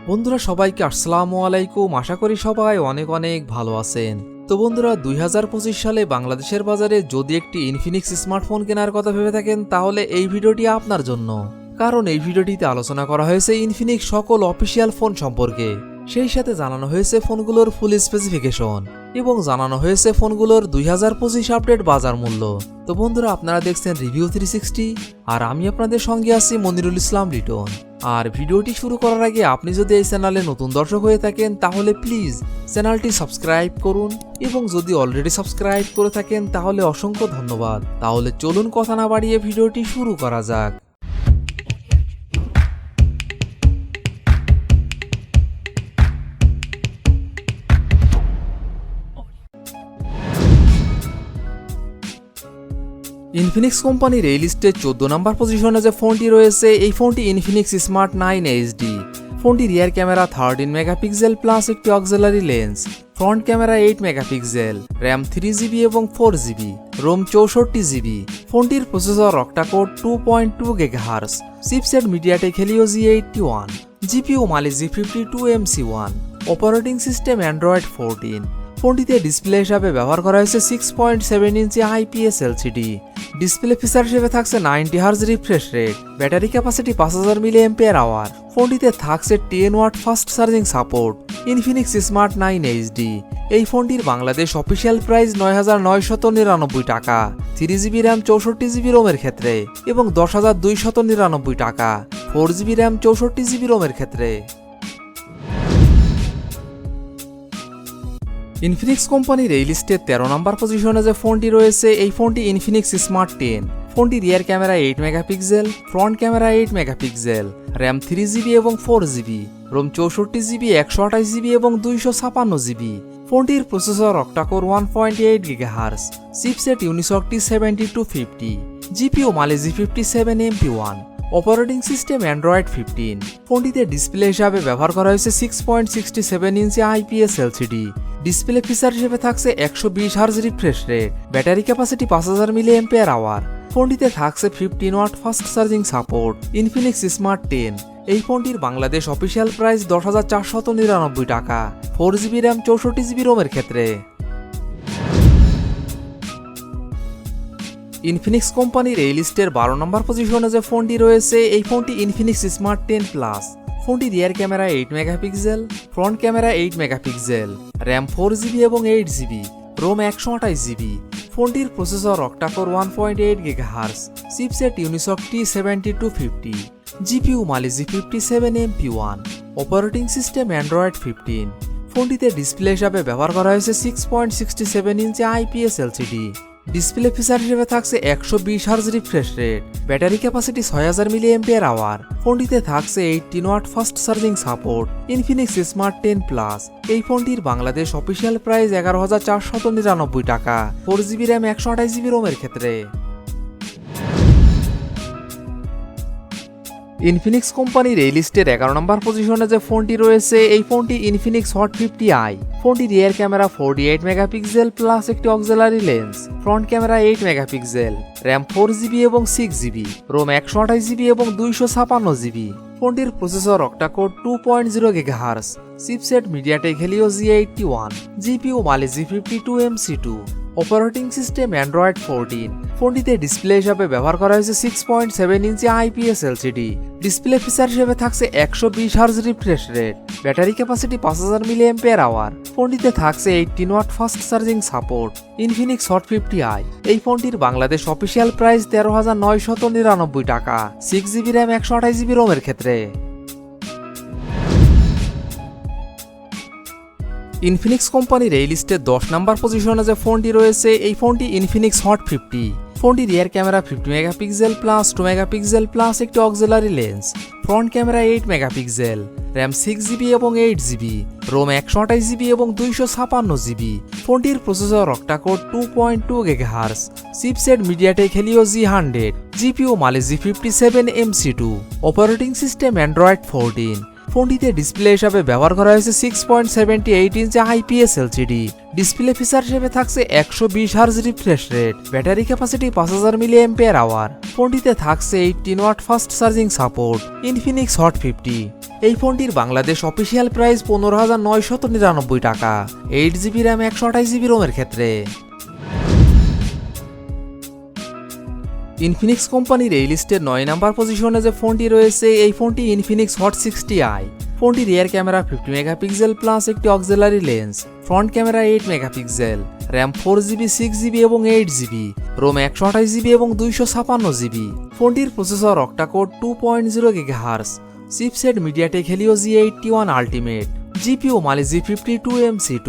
বন্ধুরা সবাইকে আসসালামু আলাইকুম। আশা করি সবাই অনেক অনেক ভালো আছেন। তো বন্ধুরা 2025 সালে বাংলাদেশের বাজারে যদি একটি ইনফিনিক্স স্মার্টফোন কেনার কথা ভেবে থাকেন তাহলে এই ভিডিওটি আপনার জন্য। কারণ এই ভিডিওটিতে আলোচনা করা হয়েছে ইনফিনিক্স সকল অফিসিয়াল ফোন সম্পর্কে, সেই সাথে জানানো হয়েছে ফোনগুলোর ফুল স্পেসিফিকেশন এবং জানানো হয়েছে ফোনগুলোর 2025 আপডেট বাজার মূল্য। তো বন্ধুরা আপনারা দেখছেন রিভিউ 360 আর আমি আপনাদের সঙ্গে আছি মনিরুল ইসলাম লিটন। আর ভিডিওটি শুরু করার আগে আপনি যদি এই চ্যানেলে নতুন দর্শক হয়ে থাকেন তাহলে প্লিজ চ্যানেলটি সাবস্ক্রাইব করুন এবং যদি অলরেডি সাবস্ক্রাইব করে থাকেন তাহলে অসংখ্য ধন্যবাদ। তাহলে চলুন কথা না বাড়িয়ে ভিডিওটি শুরু করা যাক। ইনফিনিক্স কোম্পানির এই লিস্টে 14 নম্বর পজিশনে যে ফোনটি রয়েছে এই ফোনটি ইনফিনিক্স স্মার্ট 9 এইচডি। ফোনটি রিয়ার ক্যামেরা 13 মেগাপিক্সেল প্লাস একটি auxiliary lens, front camera 8 megapixel, RAM 3GB এবং 4GB, রোম 64GB। ফোনটির processor octa core 2.2 GHz, chipset MediaTek Helio G81, GPU Mali G52 MC1, operating system Android 14। ফোনটিতে display হিসাবে ব্যবহার করা হয়েছে 6.7 inch IPS LCD। ডিসপ্লে feature হিসেবে থাকছে 90 hertz refresh rate, battery capacity 5000 mAh। ফোনটিতে থাকছে 10 watt fast charging support. Infinix smart 9 HD এই ফোনটির বাংলাদেশ অফিসিয়াল প্রাইস 9999 টাকা 3GB র্যাম 64GB রোমের ক্ষেত্রে এবং 10299 টাকা 4GB র্যাম 64GB রোমের ক্ষেত্রে। ইনফিনিক্স কোম্পানির এই লিস্টে 13 নম্বর পজিশনে যে ফোনটি রয়েছে এই ফোনটি ইনফিনিক্স স্মার্ট 10। ফোনটি rear camera 8 megapixel, front camera 8 megapixel, RAM 3GB এবং 4GB, রোম 64GB, 128GB এবং 256GB। ফোনটির processor octa core 1.8 GHz, chipset Unisoc T7250, GPU Mali G57 MP1, operating system Android 15। ফোনটিতে ডিসপ্লে হিসাবে ব্যবহার করা হয়েছে 6.67 ইঞ্চি IPS LCD। ডিসপ্লে ফিচার হিসেবে থাকছে 120 hertz refresh rate, battery capacity 5000 mAh। ফোনটিতে থাকছে 15 watt fast charging support. Infinix smart 10 এই ফোনটির বাংলাদেশ অফিসিয়াল প্রাইস 10,499 টাকা 4GB র্যাম 64GB রোমের ক্ষেত্রে। ইনফিনিক্স কোম্পানির এই লিস্টের 12 নম্বর পজিশনে যে ফোনটি রয়েছে এই ফোনটি ইনফিনিক্স স্মার্ট 10 প্লাস। ফোনটি rear camera 8 megapixel, front camera 8 megapixel, RAM 4GB এবং 8GB, রোম 128GB। ফোনটির processor octa core 1.8 GHz, chipset Unisoc T7250, GPU Mali G57 MP1, operating system Android 15। ফোনটিতে ডিসপ্লে হিসাবে ব্যবহার করা হয়েছে 6.67 ইঞ্চি IPS LCD। ডিসপ্লে feature হিসেবে থাকছে 120 hertz refresh rate, battery capacity 6000 mAh। ফোনটিতে থাকছে 18 watt fast charging support. Infinix smart 10 plus এই ফোনটির বাংলাদেশ অফিসিয়াল প্রাইস 11,499 টাকা 4GB র্যাম 128GB রোমের ক্ষেত্রে। ইনফিনিক্স কোম্পানির এই লিস্টের 11 নম্বর পজিশনে যে ফোনটি রয়েছে এই ফোনটি ইনফিনিক্স হট 50i। ফোনটি রিয়ার ক্যামেরা 48 মেগাপিক্সেল প্লাস একটি auxiliary lens, front camera 8 megapixel, RAM 4GB এবং 6GB, রোম 128GB এবং 256GB। ফোনটির processor octa core 2.0 GHz, chipset MediaTek Helio G81, GPU Mali G52 MC2, operating system Android 14। ফোনটিতে display হিসাবে ব্যবহার করা হয়েছে 6.7 ইঞ্চি IPS LCD। ডিসপ্লে ফিচার হিসেবে থাকছে 120 hertz refresh rate, battery capacity 5000 mAh। ফোনটিতে থাকছে 18 watt fast charging support. Infinix hot 50i এই ফোনটির বাংলাদেশ অফিসিয়াল প্রাইস 13,999 টাকা 6GB র্যাম 128GB রোমের ক্ষেত্রে। ইনফিনিক্স কোম্পানির এই লিস্টে 10 নম্বর পজিশনে যে ফোনটি রয়েছে এই ফোনটি ইনফিনিক্স হট 50। ফোনটি rear camera 50 megapixel plus 2 megapixel plus একটি auxiliary lens, front camera 8 megapixel, RAM 6GB এবং 8GB, রোম 128GB এবং 256GB। ফোনটির processor octa core 2.2 GHz, chipset MediaTek Helio G100, GPU Mali G57 MC2, operating system Android 14। ফোনটিতে display হিসাবে ব্যবহার করা হয়েছে 6.78 inch IPS LCD। ডিসপ্লে ফিচার হিসেবে থাকছে 120 hertz refresh rate, battery capacity 5000 mAh। ফোনটিতে থাকছে 18 watt fast charging support. Infinix hot 50 এই ফোনটির বাংলাদেশ অফিসিয়াল প্রাইস 15,999 টাকা। 8GB র্যাম 128GB রোমের ক্ষেত্রে। ইনফিনিক্স কোম্পানির এই লিস্টের 9 নাম্বার পজিশনে যে ফোনটি রয়েছে এই ফোনটি ইনফিনিক্স হট 60i। ফোনটির রিয়ার ক্যামেরা 50 মেগাপিক্সেল প্লাস একটি auxiliary lens, front camera 8 megapixel, RAM 4GB 6GB এবং 8GB, রোম 128GB এবং 256GB। ফোনটির processor octa core 2.0 GHz, chipset MediaTek Helio G81 ultimate, GPU Mali G52 MC2,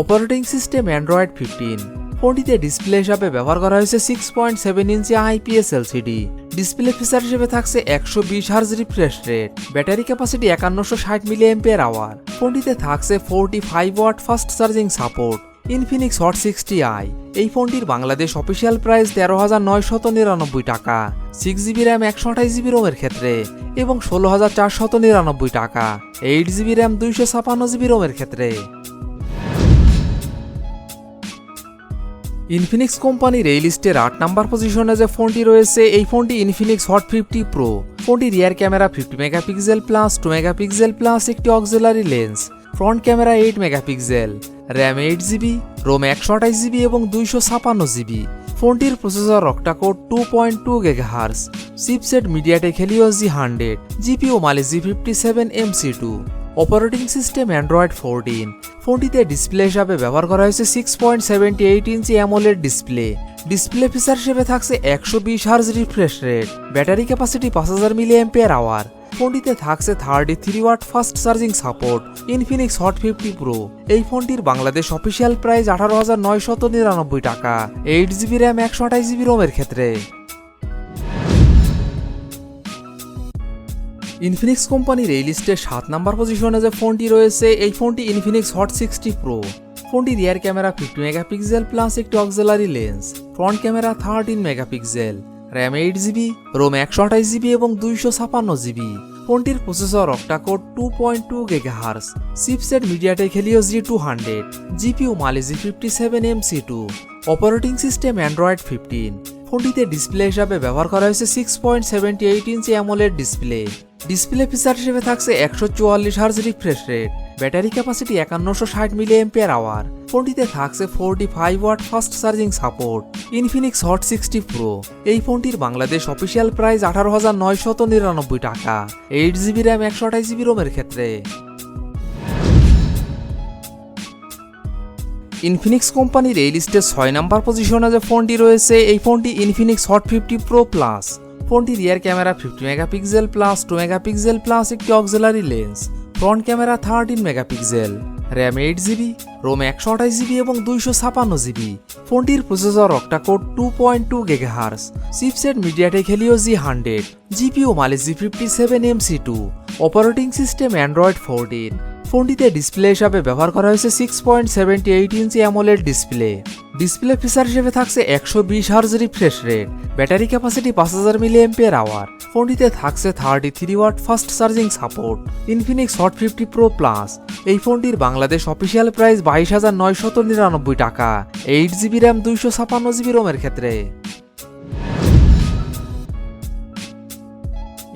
operating system Android 15। ফোনটিতে display হিসাবে ব্যবহার করা হয়েছে 6.7 inch IPS LCD। ডিসপ্লে feature হিসেবে থাকছে 120 hertz refresh rate, battery capacity 5160 mAh। ফোনটিতে থাকছে 45 watt fast charging support. Infinix hot 60i। এই ফোনটির বাংলাদেশ অফিসিয়াল প্রাইস 13,999 টাকা। 6GB র্যাম 128GB রোমের ক্ষেত্রে এবং 16,499 টাকা। 8GB র্যাম 256GB রোমের ক্ষেত্রে। ইনফিনিক্স কোম্পানির এই লিস্টের 8 নাম্বার পজিশনে যে ফোনটি রয়েছে এই ফোনটি ইনফিনিক্স হট 50 প্রো। ফোনটি rear camera 50 megapixel plus 2 megapixel plus একটি auxiliary lens, front camera 8 megapixel, RAM 8GB, ROM 128GB এবং 256GB। ফোনটির processor octa core 2.2 GHz, chipset MediaTek Helio G100, GPU Mali G57 MC2, operating system Android 14। ফোনটিতে display হিসাবে ব্যবহার করা হয়েছে 6.78 inch AMOLED display. Display feature হিসেবে থাকছে 120 hertz refresh rate, battery capacity 5000 mAh। ফোনটিতে থাকছে 33 watt fast charging support. Infinix hot 50 pro. এই ফোনটির বাংলাদেশ অফিসিয়াল প্রাইস 18,999 টাকা। 8GB র্যাম 128GB রোমের ক্ষেত্রে। ইনফিনিক্স কোম্পানির এই লিস্টের 7 নাম্বার পজিশনে যে ফোনটি রয়েছে এই ফোনটি ইনফিনিক্স হট 60 প্রো। ফোনটি রিয়ার ক্যামেরা 50 মেগাপিক্সেল প্লাস একটি auxiliary lens, front camera 13 megapixel, RAM 8GB, ROM 128GB এবং 256GB। ফোনটির processor octa core 2.2 GHz, chipset MediaTek Helio G200, GPU Mali G57 MC2, operating system Android 15। ফোনটিতে display হিসাবে ব্যবহার করা হয়েছে 6.78 inch AMOLED display. Display feature হিসেবে থাকছে 144 hertz refresh rate, battery capacity 5160 mAh। ফোনটিতে থাকছে 45 watt fast charging support. Infinix hot 60 pro. এই ফোনটির বাংলাদেশ অফিসিয়াল প্রাইস 18,999 টাকা। 8GB র্যাম 128GB রোমের ক্ষেত্রে। ইনফিনিক্স কোম্পানির এই লিস্টে 6 নাম্বার পজিশনে যে ফোনটি রয়েছে এই ফোনটি ইনফিনিক্স হট 50 প্রো প্লাস। ফোনটি rear camera 50 megapixel plus 2 megapixel plus একটি auxiliary lens, front camera 13 megapixel, RAM 8GB, ROM 128GB এবং 256GB। ফোনটির processor octa core 2.2 GHz, chipset MediaTek Helio G100, GPU Mali G57 MC2, operating system Android 14। ফোনটিতে display হিসাবে ব্যবহার করা হয়েছে 6.78 inch AMOLED display. Display feature হিসেবে থাকছে 120 hertz refresh rate, battery capacity 5000 mAh। ফোনটিতে থাকছে 33 watt fast charging support. Infinix hot 50 Pro plus. এই ফোনটির বাংলাদেশ অফিসিয়াল প্রাইস 22,999 টাকা। 8GB র্যাম 256GB রোমের ক্ষেত্রে।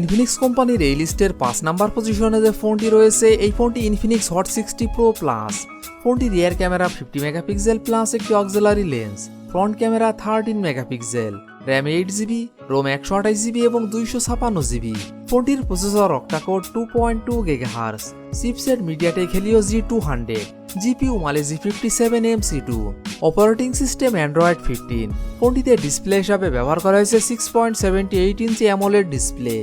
ইনফিনিক্স কোম্পানির এই লিস্টের 5 নাম্বার পজিশনে যে ফোনটি রয়েছে এই ফোনটি ইনফিনিক্স হট 60 প্রো প্লাস। ফোনটি রিয়ার ক্যামেরা 50 মেগাপিক্সেল প্লাস একটি auxiliary lens, front camera 13 megapixel, RAM 8GB, ROM 128GB এবং 256GB। ফোনটির processor octa core 2.2 GHz, chipset MediaTek Helio G200, GPU Mali G57 MC2, operating system Android 15। ফোনটিতে display হিসাবে ব্যবহার করা হয়েছে 6.78 inch AMOLED display.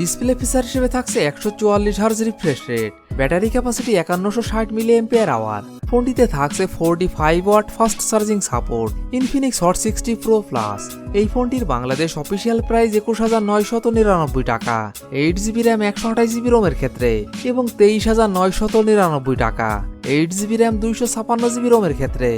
Display feature হিসেবে থাকছে 144 hertz refresh rate, battery capacity 5160 mAh। ফোনটিতে থাকছে 45 watt fast charging support. Infinix hot 60 Pro plus. এই ফোনটির বাংলাদেশ অফিসিয়াল প্রাইস 21,999 টাকা। 8GB র্যাম 128GB রোমের ক্ষেত্রে এবং 23,999 টাকা। 8GB র্যাম 256GB রোমের ক্ষেত্রে।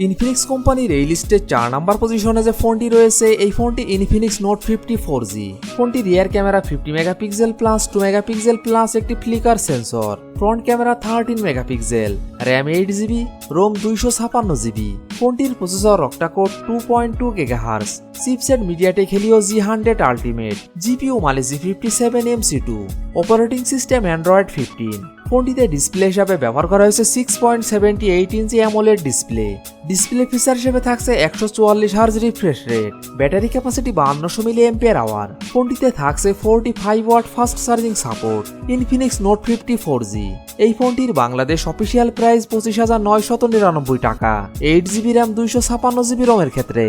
ইনফিনিক্স কোম্পানির এই লিস্টে 4 নাম্বার পজিশনে যে ফোনটি রয়েছে এই ফোনটি ইনফিনিক্স নোট 50 4G। ফোনটি rear camera 50 megapixel plus 2 megapixel plus একটি flicker sensor, front camera 13 megapixel, RAM 8GB, ROM 256GB। ফোনটির processor octa core 2.2 GHz, chipset MediaTek Helio G100 ultimate, GPU Mali G57MC2, operating system Android 15। ফোনটিতে display হিসাবে ব্যবহার করা হয়েছে 6.78 inch AMOLED display feature হিসেবে থাকছে 144 hertz refresh rate, battery capacity 5200 mAh। ফোনটিতে থাকছে 45 watt fast charging support. Infinix note 50 4G। এই ফোনটির বাংলাদেশ অফিসিয়াল প্রাইস 25,999 টাকা, 8GB র্যাম 256GB রোমের ক্ষেত্রে।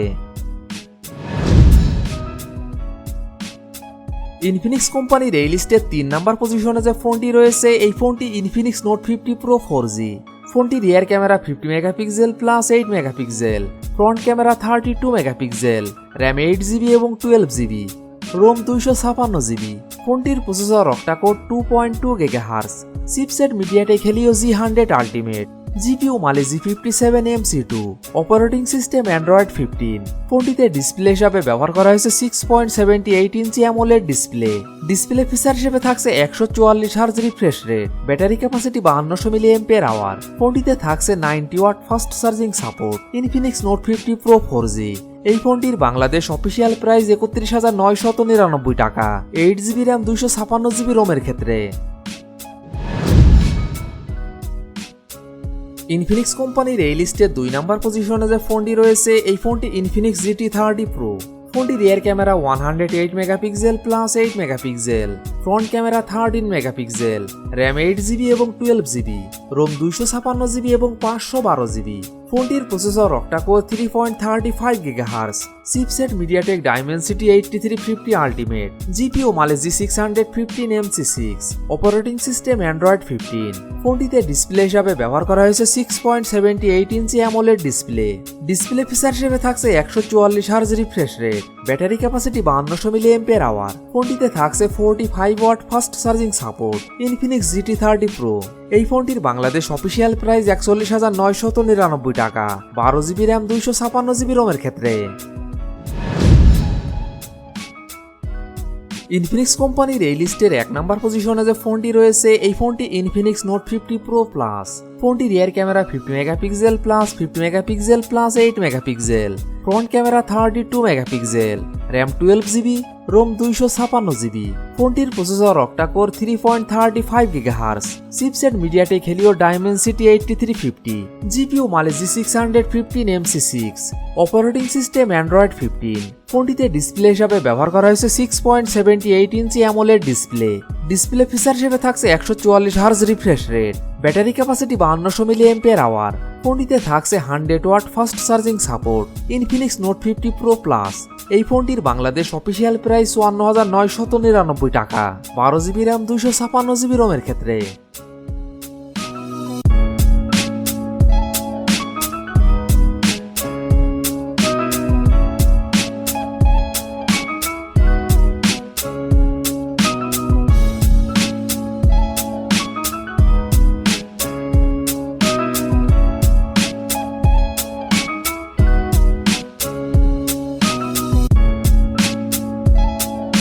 ইনফিনিক্স কোম্পানির এই লিস্টের 3 নাম্বার পজিশনে যে ফোনটি রয়েছে এই ফোনটি ইনফিনিক্স নোট 50 Pro 4G। ফোনটি rear camera 50 megapixel plus 8 megapixel, front camera 32 megapixel, RAM 8GB এবং 12GB, রোম 256GB। ফোনটির processor octa core 2.2 GHz, chipset MediaTek Helio G100 ultimate, GPU Mali G57MC2, operating system Android 15। ফোনটিতে display হিসাবে ব্যবহার করা হয়েছে 6.78 inch AMOLED display feature হিসেবে থাকছে 144 hertz refresh rate, battery capacity 5200 mAh। ফোনটিতে থাকছে 90 watt fast charging support. Infinix note 50 Pro 4G। এই ফোনটির বাংলাদেশ অফিসিয়াল প্রাইস 31,999 টাকা, 8GB র্যাম 256GB রোমের ক্ষেত্রে। ইনফিনিক্স কোম্পানির এই লিস্টের 2 নাম্বার পজিশনে যে ফোনটি রয়েছে এই ফোনটি ইনফিনিক্স GT 30 Pro। ফোনটি rear camera 108 megapixel plus 8 megapixel, front camera 13 megapixel, RAM 8GB এবং 12GB, রোম 256GB এবং 512GB। ফোনটির processor octacore 3.35 GHz, chipset MediaTek Dimensity 8350 ultimate, GPU Mali G615MC6, operating system Android 15। ফোনটিতে ডিসপ্লে হিসাবে ব্যবহার করা হয়েছে 6.78 inch AMOLED display feature হিসেবে থাকছে 144 hertz refresh rate, battery capacity 5200 mAh। ফোনটিতে থাকছে 45 watt fast charging support. Infinix GT 30 Pro। এই ফোনটির বাংলাদেশ অফিসিয়াল প্রাইস 41,999 টাকা, 12GB র্যাম 256GB রোমের ক্ষেত্রে। ইনফিনিক্স কোম্পানির এই লিস্টের 1 নাম্বার পজিশনে যে ফোনটি রয়েছে এই ফোনটি ইনফিনিক্স নোট 50 Pro Plus। ফোনটি rear camera 50 megapixel plus 50 megapixel plus 8 megapixel, front camera 32 megapixel, RAM 12GB, ROM 256GB। ফোনটির processor octacore 3.35 GHz, chipset MediaTek Helio Dimensity 8350, GPU Mali G615MC6, operating system Android 15। ফোনটিতে display হিসাবে ব্যবহার করা হয়েছে 6.78 inch AMOLED display feature হিসেবে থাকছে 144 hertz refresh rate, battery capacity 5200 mAh। ফোনটিতে থাকছে 100 watt fast charging support. Infinix note 50 Pro Plus। এই ফোনটির বাংলাদেশ অফিসিয়াল প্রাইস 51,999 টাকা, 12GB র্যাম 256GB রোমের ক্ষেত্রে।